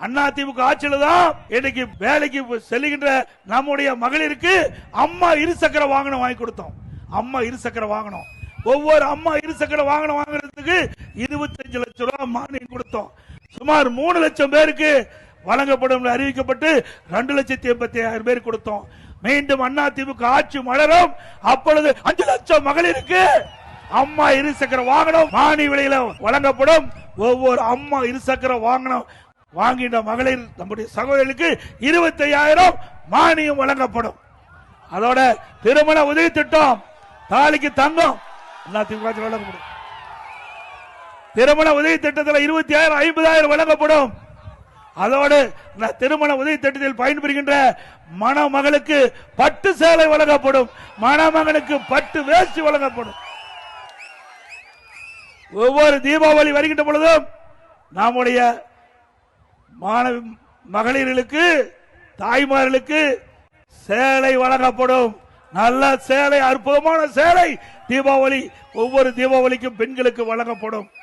அதிமுக ஆட்சியில தான் இன்னைக்கு வேலைக்கு செல்லுகின்ற நம்முடைய மகளிருக்கு அம்மா இருசக்கர வாகனம் வாங்கி கொடுத்தோம். அம்மா இருசக்கர வாகனம், ஒவ்வொரு அம்மா இருசக்கர வாகனம் வாங்குறதுக்கு 25 லட்சம் ரூபாய் மானியம் கொடுத்தோம். சுமார் 3 லட்சம் பேருக்கு வழங்கப்படும் அறிவிக்கப்பட்டு 2,85,000 பேர் கொடுத்தோம். மீண்டும் அதிமுக ஆட்சி மலரும், அப்பொழுது 5 லட்சம் மகளிருக்கு அம்மா இருசக்கர வாகனம் மானிய விலையில வழங்கப்படும். ஒவ்வொரு அம்மா இருசக்கர வாகனம் வாங்கின்ற மகளிர் நம்முடைய சகோதரர்களுக்கு 25,000 மானியம் வழங்கப்படும். அதோட திருமண உதவி திட்டம், தாலிக்கு தங்கம் வழங்கப்படும். திருமண உதவி திட்டத்தில் 20,000 50,000 வழங்கப்படும். அதோடு திருமண உதவி திட்டத்தில் பயன்பெறுகின்ற மணமகளுக்கு பட்டு சேலை வழங்கப்படும், மணமகனுக்கு பட்டு வேஷ்டி வழங்கப்படும். ஒவ்வொரு தீபாவளி வருகின்ற பொழுதும் நம்முடைய மகளிர்களுக்கு தாய்மார்களுக்கு சேலை வழங்கப்படும். நல்ல சேலை, அற்புதமான சேலை தீபாவளி, ஒவ்வொரு தீபாவளிக்கும் பெண்களுக்கு வழங்கப்படும்.